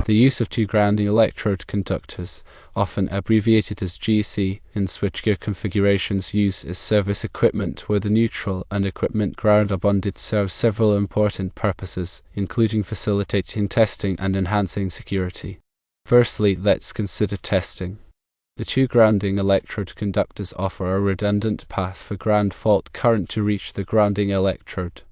The use of two grounding electrode conductors, often abbreviated as GC, in switchgear configurations used as service equipment where the neutral and equipment ground are bonded, serves several important purposes, including facilitating testing and enhancing security. Firstly, let's consider testing. The two grounding electrode conductors offer a redundant path for ground fault current to reach the grounding electrode.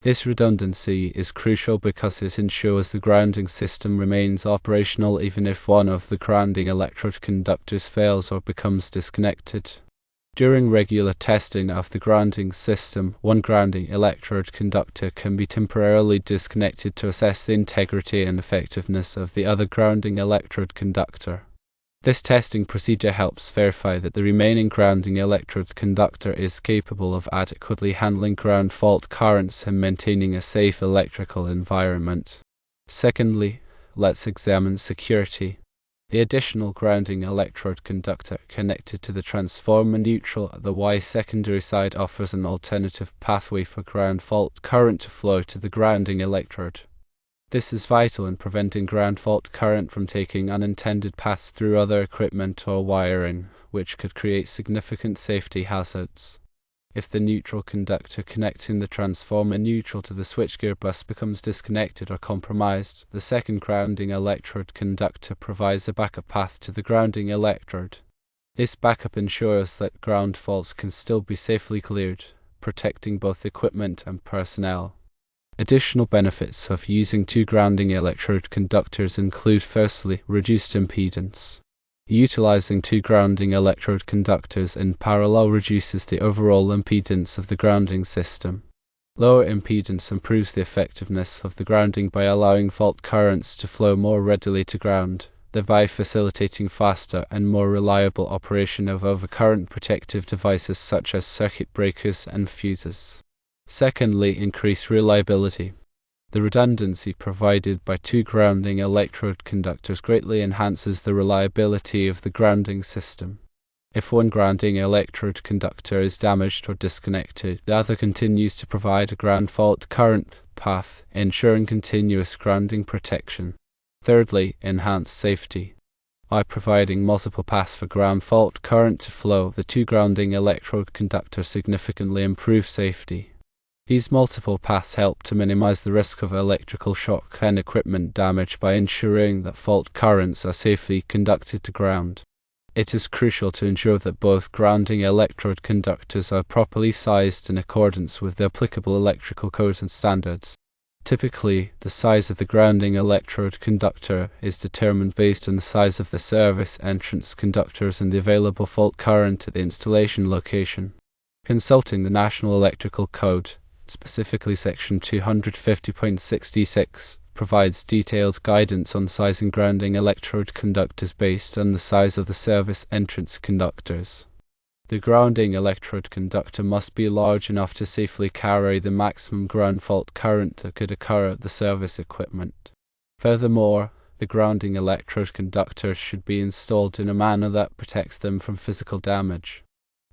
This redundancy is crucial because it ensures the grounding system remains operational even if one of the grounding electrode conductors fails or becomes disconnected. During regular testing of the grounding system, one grounding electrode conductor can be temporarily disconnected to assess the integrity and effectiveness of the other grounding electrode conductor. This testing procedure helps verify that the remaining grounding electrode conductor is capable of adequately handling ground fault currents and maintaining a safe electrical environment. Secondly, let's examine security. The additional grounding electrode conductor connected to the transformer neutral at the Y secondary side offers an alternative pathway for ground fault current to flow to the grounding electrode. This is vital in preventing ground fault current from taking unintended paths through other equipment or wiring, which could create significant safety hazards. If the neutral conductor connecting the transformer neutral to the switchgear bus becomes disconnected or compromised, the second grounding electrode conductor provides a backup path to the grounding electrode. This backup ensures that ground faults can still be safely cleared, protecting both equipment and personnel. Additional benefits of using two grounding electrode conductors include, firstly, reduced impedance. Utilizing two grounding electrode conductors in parallel reduces the overall impedance of the grounding system. Lower impedance improves the effectiveness of the grounding by allowing fault currents to flow more readily to ground, thereby facilitating faster and more reliable operation of overcurrent protective devices such as circuit breakers and fuses. Secondly, increased reliability. The redundancy provided by two grounding electrode conductors greatly enhances the reliability of the grounding system. If one grounding electrode conductor is damaged or disconnected, the other continues to provide a ground fault current path, ensuring continuous grounding protection. Thirdly, enhanced safety. By providing multiple paths for ground fault current to flow, the two grounding electrode conductors significantly improve safety. These multiple paths help to minimize the risk of electrical shock and equipment damage by ensuring that fault currents are safely conducted to ground. It is crucial to ensure that both grounding electrode conductors are properly sized in accordance with the applicable electrical codes and standards. Typically, the size of the grounding electrode conductor is determined based on the size of the service entrance conductors and the available fault current at the installation location. Consulting the National Electrical Code, specifically Section 250.66, provides detailed guidance on sizing grounding electrode conductors based on the size of the service entrance conductors. The grounding electrode conductor must be large enough to safely carry the maximum ground fault current that could occur at the service equipment. Furthermore, the grounding electrode conductors should be installed in a manner that protects them from physical damage.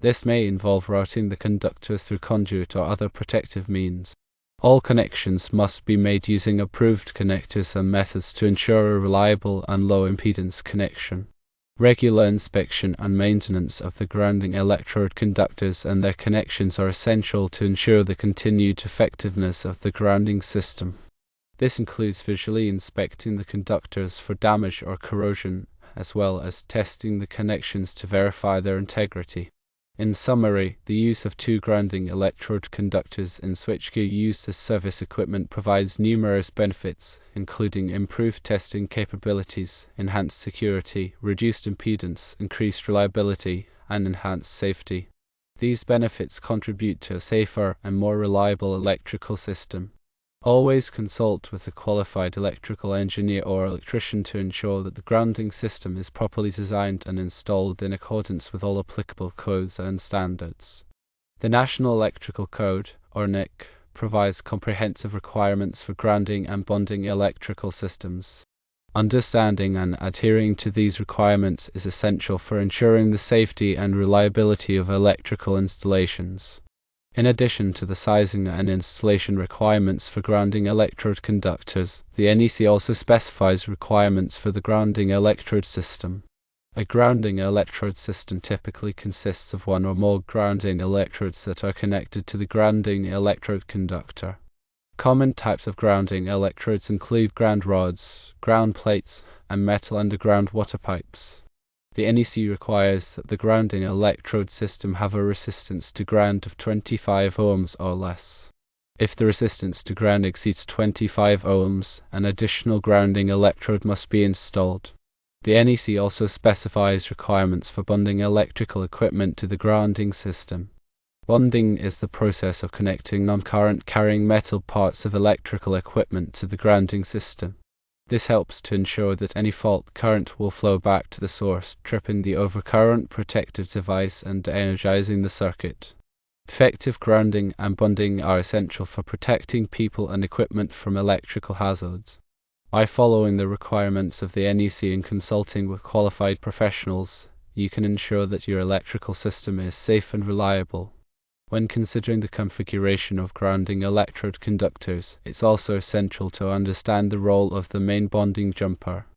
This may involve routing the conductors through conduit or other protective means. All connections must be made using approved connectors and methods to ensure a reliable and low impedance connection. Regular inspection and maintenance of the grounding electrode conductors and their connections are essential to ensure the continued effectiveness of the grounding system. This includes visually inspecting the conductors for damage or corrosion, as well as testing the connections to verify their integrity. In summary, the use of two grounding electrode conductors in switchgear used as service equipment provides numerous benefits, including improved testing capabilities, enhanced security, reduced impedance, increased reliability, and enhanced safety. These benefits contribute to a safer and more reliable electrical system. Always consult with a qualified electrical engineer or electrician to ensure that the grounding system is properly designed and installed in accordance with all applicable codes and standards. The National Electrical Code, or NIC, provides comprehensive requirements for grounding and bonding electrical systems. Understanding and adhering to these requirements is essential for ensuring the safety and reliability of electrical installations. In addition to the sizing and installation requirements for grounding electrode conductors, the NEC also specifies requirements for the grounding electrode system. A grounding electrode system typically consists of one or more grounding electrodes that are connected to the grounding electrode conductor. Common types of grounding electrodes include ground rods, ground plates, and metal underground water pipes. The NEC requires that the grounding electrode system have a resistance to ground of 25 ohms or less. If the resistance to ground exceeds 25 ohms, an additional grounding electrode must be installed. The NEC also specifies requirements for bonding electrical equipment to the grounding system. Bonding is the process of connecting non-current carrying metal parts of electrical equipment to the grounding system. This helps to ensure that any fault current will flow back to the source, tripping the overcurrent protective device and energizing the circuit. Effective grounding and bonding are essential for protecting people and equipment from electrical hazards. By following the requirements of the NEC and consulting with qualified professionals, you can ensure that your electrical system is safe and reliable. When considering the configuration of grounding electrode conductors, it's also essential to understand the role of the main bonding jumper.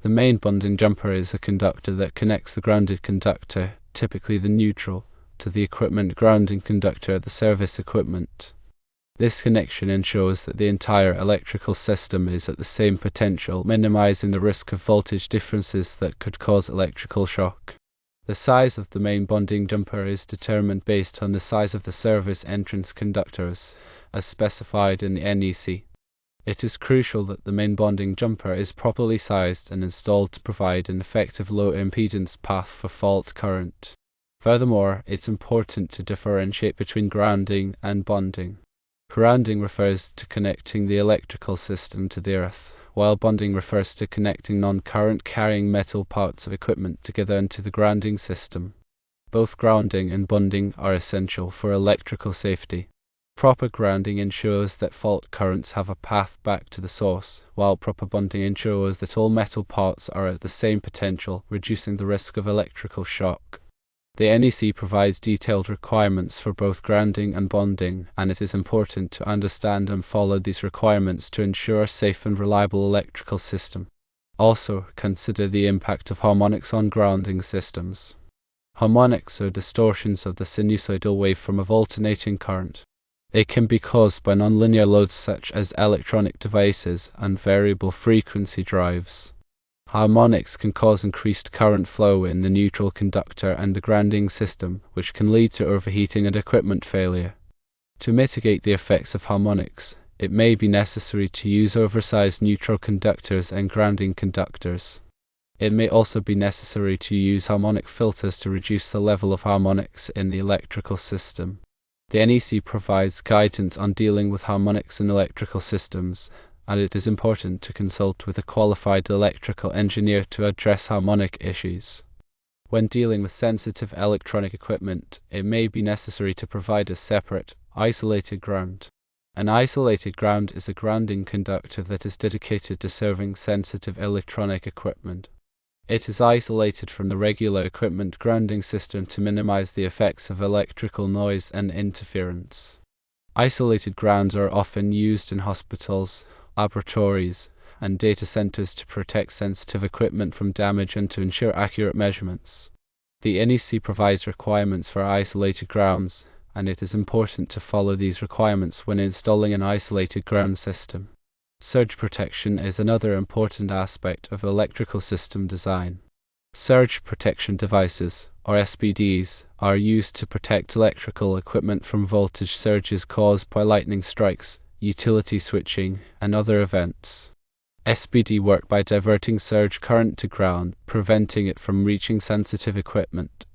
The main bonding jumper is a conductor that connects the grounded conductor, typically the neutral, to the equipment grounding conductor, the service equipment. This connection ensures that the entire electrical system is at the same potential, minimizing the risk of voltage differences that could cause electrical shock. The size of the main bonding jumper is determined based on the size of the service entrance conductors, as specified in the NEC. It is crucial that the main bonding jumper is properly sized and installed to provide an effective low impedance path for fault current. Furthermore, it's important to differentiate between grounding and bonding. Grounding refers to connecting the electrical system to the earth, while bonding refers to connecting non-current carrying metal parts of equipment together into the grounding system. Both grounding and bonding are essential for electrical safety. Proper grounding ensures that fault currents have a path back to the source, while proper bonding ensures that all metal parts are at the same potential, reducing the risk of electrical shock. The NEC provides detailed requirements for both grounding and bonding, and it is important to understand and follow these requirements to ensure a safe and reliable electrical system. Also, consider the impact of harmonics on grounding systems. Harmonics are distortions of the sinusoidal waveform of alternating current. They can be caused by nonlinear loads such as electronic devices and variable frequency drives. Harmonics can cause increased current flow in the neutral conductor and the grounding system, which can lead to overheating and equipment failure. To mitigate the effects of harmonics, it may be necessary to use oversized neutral conductors and grounding conductors. It may also be necessary to use harmonic filters to reduce the level of harmonics in the electrical system. The NEC provides guidance on dealing with harmonics in electrical systems, and it is important to consult with a qualified electrical engineer to address harmonic issues. When dealing with sensitive electronic equipment, it may be necessary to provide a separate, isolated ground. An isolated ground is a grounding conductor that is dedicated to serving sensitive electronic equipment. It is isolated from the regular equipment grounding system to minimize the effects of electrical noise and interference. Isolated grounds are often used in hospitals, laboratories, and data centers to protect sensitive equipment from damage and to ensure accurate measurements. The NEC provides requirements for isolated grounds, and it is important to follow these requirements when installing an isolated ground system. Surge protection is another important aspect of electrical system design. Surge protection devices, or SPDs, are used to protect electrical equipment from voltage surges caused by lightning strikes, utility switching, and other events. SPD work by diverting surge current to ground, preventing it from reaching sensitive equipment.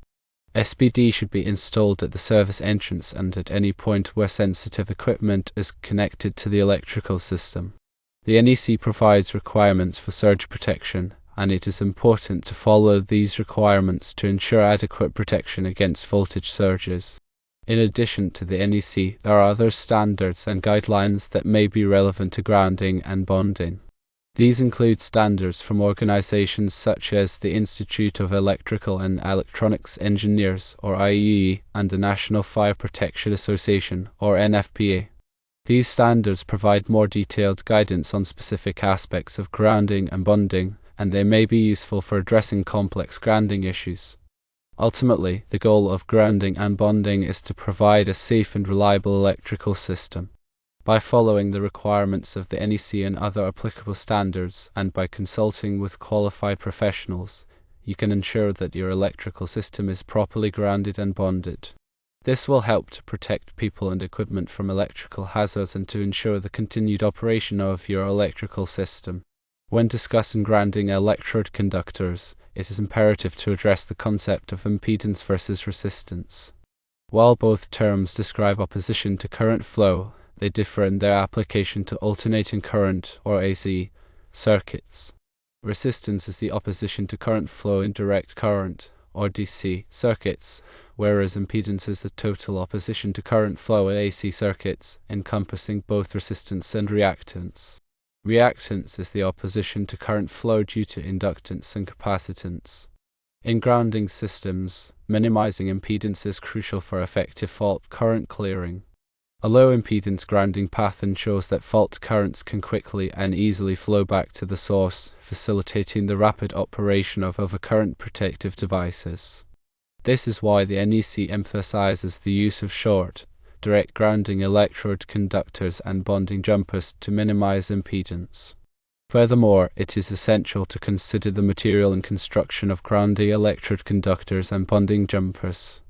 SPD should be installed at the service entrance and at any point where sensitive equipment is connected to the electrical system. The NEC provides requirements for surge protection, and it is important to follow these requirements to ensure adequate protection against voltage surges. In addition to the NEC, there are other standards and guidelines that may be relevant to grounding and bonding. These include standards from organizations such as the Institute of Electrical and Electronics Engineers, or IEE, and the National Fire Protection Association, or NFPA. These standards provide more detailed guidance on specific aspects of grounding and bonding, and they may be useful for addressing complex grounding issues. Ultimately, the goal of grounding and bonding is to provide a safe and reliable electrical system. By following the requirements of the NEC and other applicable standards, and by consulting with qualified professionals, you can ensure that your electrical system is properly grounded and bonded. This will help to protect people and equipment from electrical hazards and to ensure the continued operation of your electrical system. When discussing grounding electrode conductors, it is imperative to address the concept of impedance versus resistance. While both terms describe opposition to current flow, they differ in their application to alternating current, or AC, circuits. Resistance is the opposition to current flow in direct current, or DC, circuits, whereas impedance is the total opposition to current flow in AC circuits, encompassing both resistance and reactance. Reactance is the opposition to current flow due to inductance and capacitance. In grounding systems, minimizing impedance is crucial for effective fault current clearing. A low impedance grounding path ensures that fault currents can quickly and easily flow back to the source, facilitating the rapid operation of overcurrent protective devices. This is why the NEC emphasizes the use of short, direct grounding electrode conductors and bonding jumpers to minimize impedance. Furthermore, it is essential to consider the material and construction of grounding electrode conductors and bonding jumpers.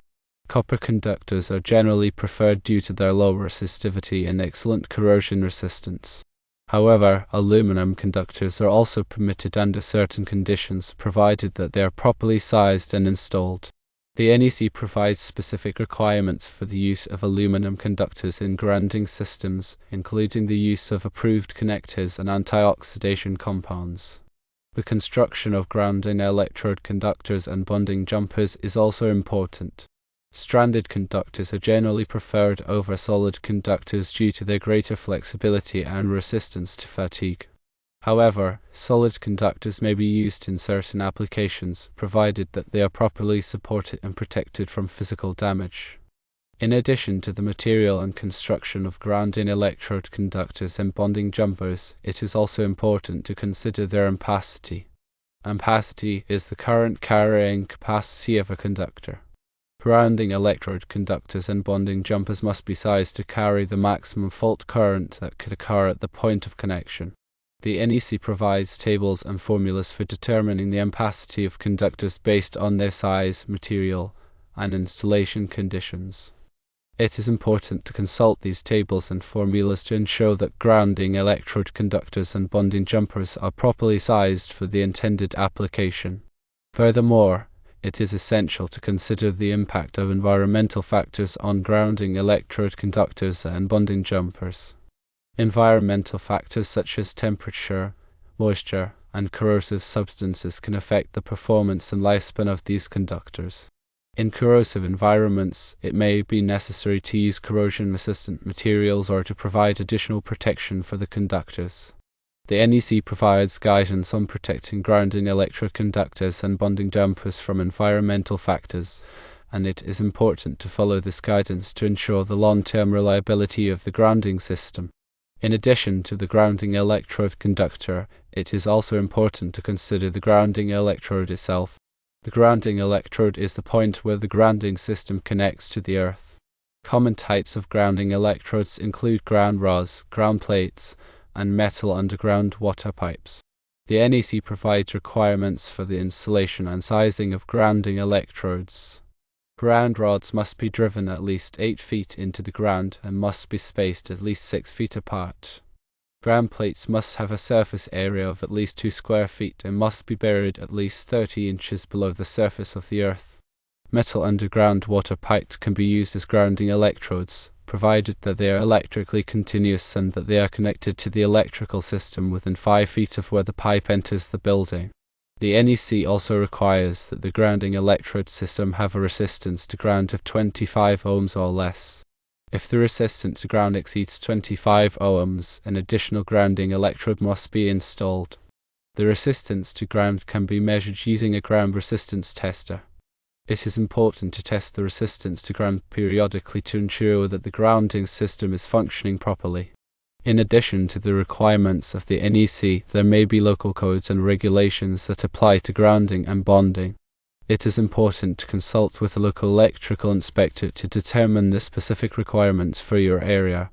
Copper conductors are generally preferred due to their low resistivity and excellent corrosion resistance. However, aluminum conductors are also permitted under certain conditions, provided that they are properly sized and installed. The NEC provides specific requirements for the use of aluminum conductors in grounding systems, including the use of approved connectors and antioxidation compounds. The construction of grounding electrode conductors and bonding jumpers is also important. Stranded conductors are generally preferred over solid conductors due to their greater flexibility and resistance to fatigue. However, solid conductors may be used in certain applications, provided that they are properly supported and protected from physical damage. In addition to the material and construction of grounding electrode conductors and bonding jumpers, it is also important to consider their ampacity. Ampacity is the current carrying capacity of a conductor. Grounding electrode conductors and bonding jumpers must be sized to carry the maximum fault current that could occur at the point of connection. The NEC provides tables and formulas for determining the ampacity of conductors based on their size, material, and installation conditions. It is important to consult these tables and formulas to ensure that grounding electrode conductors and bonding jumpers are properly sized for the intended application. Furthermore, it is essential to consider the impact of environmental factors on grounding electrode conductors and bonding jumpers. Environmental factors such as temperature, moisture, and corrosive substances can affect the performance and lifespan of these conductors. In corrosive environments, it may be necessary to use corrosion-resistant materials or to provide additional protection for the conductors. The NEC provides guidance on protecting grounding electrode conductors and bonding jumpers from environmental factors, and it is important to follow this guidance to ensure the long-term reliability of the grounding system. In addition to the grounding electrode conductor, it is also important to consider the grounding electrode itself. The grounding electrode is the point where the grounding system connects to the earth. Common types of grounding electrodes include ground rods, ground plates, and metal underground water pipes. The NEC provides requirements for the installation and sizing of grounding electrodes. Ground rods must be driven at least 8 feet into the ground and must be spaced at least 6 feet apart. Ground plates must have a surface area of at least 2 square feet and must be buried at least 30 inches below the surface of the earth. Metal underground water pipes can be used as grounding electrodes, provided that they are electrically continuous and that they are connected to the electrical system within 5 feet of where the pipe enters the building. The NEC also requires that the grounding electrode system have a resistance to ground of 25 ohms or less. If the resistance to ground exceeds 25 ohms, an additional grounding electrode must be installed. The resistance to ground can be measured using a ground resistance tester. It is important to test the resistance to ground periodically to ensure that the grounding system is functioning properly. In addition to the requirements of the NEC, there may be local codes and regulations that apply to grounding and bonding. It is important to consult with a local electrical inspector to determine the specific requirements for your area.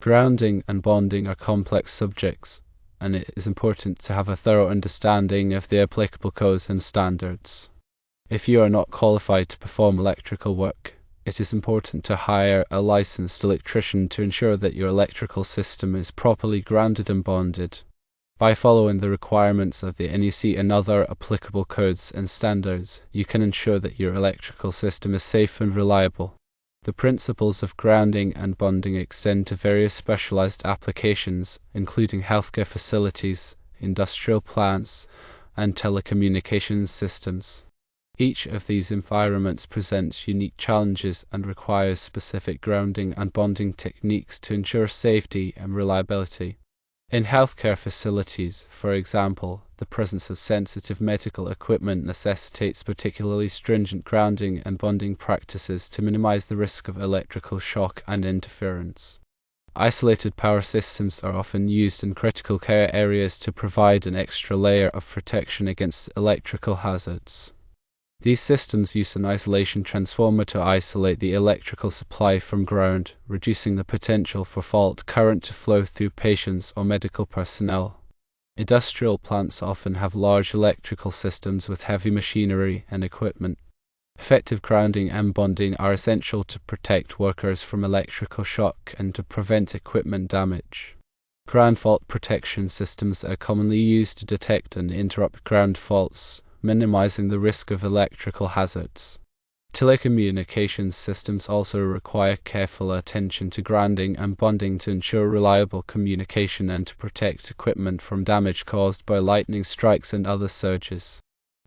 Grounding and bonding are complex subjects, and it is important to have a thorough understanding of the applicable codes and standards. If you are not qualified to perform electrical work, it is important to hire a licensed electrician to ensure that your electrical system is properly grounded and bonded. By following the requirements of the NEC and other applicable codes and standards, you can ensure that your electrical system is safe and reliable. The principles of grounding and bonding extend to various specialized applications, including healthcare facilities, industrial plants, and telecommunications systems. Each of these environments presents unique challenges and requires specific grounding and bonding techniques to ensure safety and reliability. In healthcare facilities, for example, the presence of sensitive medical equipment necessitates particularly stringent grounding and bonding practices to minimize the risk of electrical shock and interference. Isolated power systems are often used in critical care areas to provide an extra layer of protection against electrical hazards. These systems use an isolation transformer to isolate the electrical supply from ground, reducing the potential for fault current to flow through patients or medical personnel. Industrial plants often have large electrical systems with heavy machinery and equipment. Effective grounding and bonding are essential to protect workers from electrical shock and to prevent equipment damage. Ground fault protection systems are commonly used to detect and interrupt ground faults, minimizing the risk of electrical hazards. Telecommunications systems also require careful attention to grounding and bonding to ensure reliable communication and to protect equipment from damage caused by lightning strikes and other surges.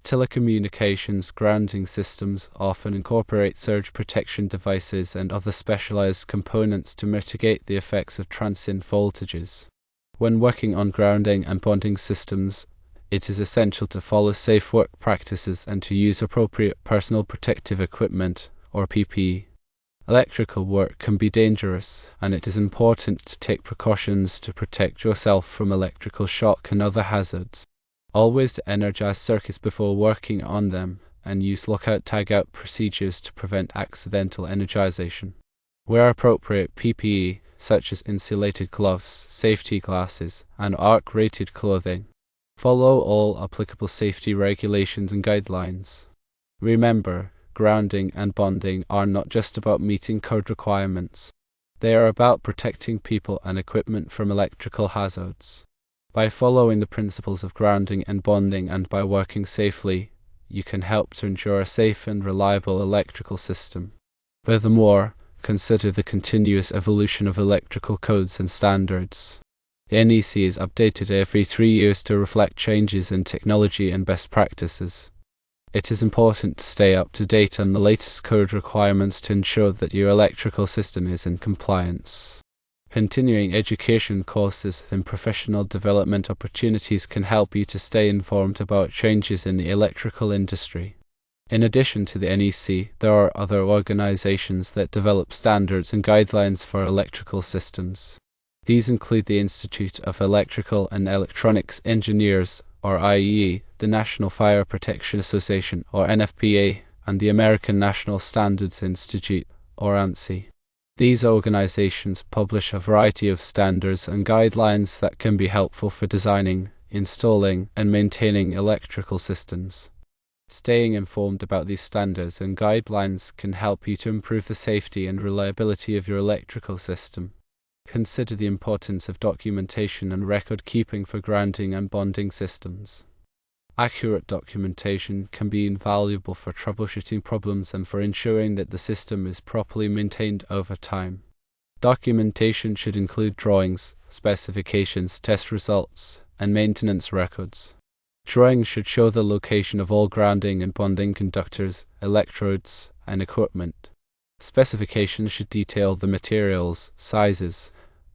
Telecommunications grounding systems often incorporate surge protection devices and other specialized components to mitigate the effects of transient voltages. When working on grounding and bonding systems, it is essential to follow safe work practices and to use appropriate personal protective equipment, or PPE. Electrical work can be dangerous, and it is important to take precautions to protect yourself from electrical shock and other hazards. Always energize circuits before working on them, and use lockout-tagout procedures to prevent accidental energization. Wear appropriate PPE, such as insulated gloves, safety glasses, and arc-rated clothing. Follow all applicable safety regulations and guidelines. Remember, grounding and bonding are not just about meeting code requirements. They are about protecting people and equipment from electrical hazards. By following the principles of grounding and bonding and by working safely, you can help to ensure a safe and reliable electrical system. Furthermore, consider the continuous evolution of electrical codes and standards. The NEC is updated every 3 years to reflect changes in technology and best practices. It is important to stay up to date on the latest code requirements to ensure that your electrical system is in compliance. Continuing education courses and professional development opportunities can help you to stay informed about changes in the electrical industry. In addition to the NEC, there are other organizations that develop standards and guidelines for electrical systems. These include the Institute of Electrical and Electronics Engineers, or IEE, the National Fire Protection Association, or NFPA, and the American National Standards Institute, or ANSI. These organizations publish a variety of standards and guidelines that can be helpful for designing, installing, and maintaining electrical systems. Staying informed about these standards and guidelines can help you to improve the safety and reliability of your electrical system. Consider the importance of documentation and record keeping for grounding and bonding systems. Accurate documentation can be invaluable for troubleshooting problems and for ensuring that the system is properly maintained over time. Documentation should include drawings, specifications, test results, and maintenance records. Drawings should show the location of all grounding and bonding conductors, electrodes, and equipment. Specifications should detail the materials, sizes,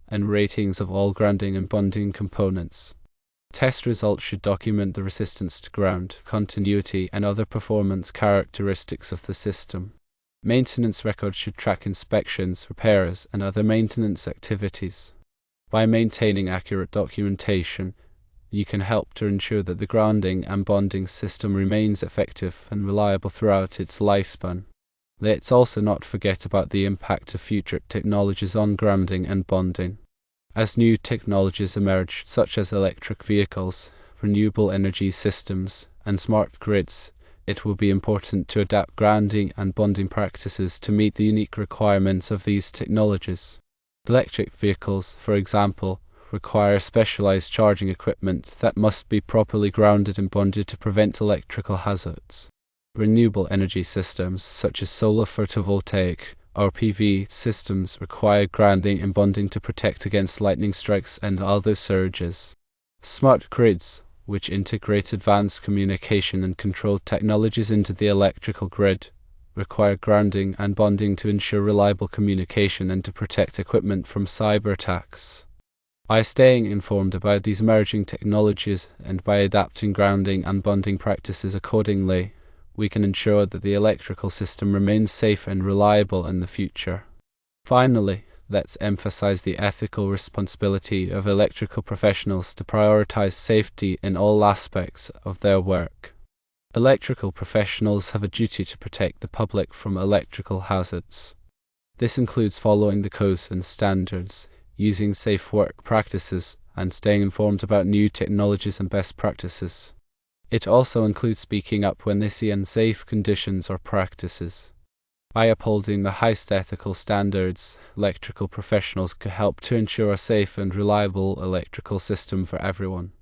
and ratings of all grounding and bonding components. Test results should document the resistance to ground, continuity, and other performance characteristics of the system. Maintenance records should track inspections, repairs, and other maintenance activities. By maintaining accurate documentation, you can help to ensure that the grounding and bonding system remains effective and reliable throughout its lifespan. Let's also not forget about the impact of future technologies on grounding and bonding. As new technologies emerge, such as electric vehicles, renewable energy systems, and smart grids, it will be important to adapt grounding and bonding practices to meet the unique requirements of these technologies. Electric vehicles, for example, require specialized charging equipment that must be properly grounded and bonded to prevent electrical hazards. Renewable energy systems, such as solar photovoltaic or PV systems, require grounding and bonding to protect against lightning strikes and other surges. Smart grids, which integrate advanced communication and control technologies into the electrical grid, require grounding and bonding to ensure reliable communication and to protect equipment from cyber attacks. By staying informed about these emerging technologies and by adapting grounding and bonding practices accordingly, we can ensure that the electrical system remains safe and reliable in the future. Finally, let's emphasize the ethical responsibility of electrical professionals to prioritize safety in all aspects of their work. Electrical professionals have a duty to protect the public from electrical hazards. This includes following the codes and standards, using safe work practices, and staying informed about new technologies and best practices. It also includes speaking up when they see unsafe conditions or practices. By upholding the highest ethical standards, electrical professionals can help to ensure a safe and reliable electrical system for everyone.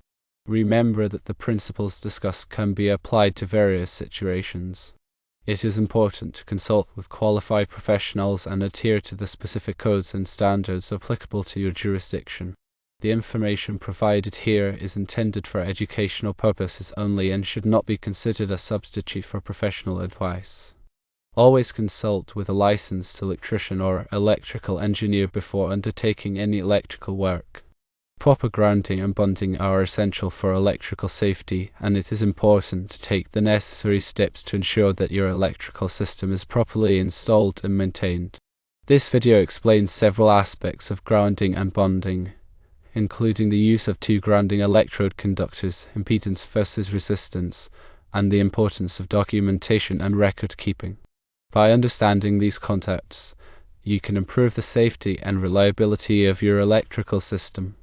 Remember that the principles discussed can be applied to various situations. It is important to consult with qualified professionals and adhere to the specific codes and standards applicable to your jurisdiction. The information provided here is intended for educational purposes only and should not be considered a substitute for professional advice. Always consult with a licensed electrician or electrical engineer before undertaking any electrical work. Proper grounding and bonding are essential for electrical safety, and it is important to take the necessary steps to ensure that your electrical system is properly installed and maintained. This video explains several aspects of grounding and bonding, including the use of two grounding electrode conductors, impedance versus resistance, and the importance of documentation and record keeping. By understanding these concepts, you can improve the safety and reliability of your electrical system.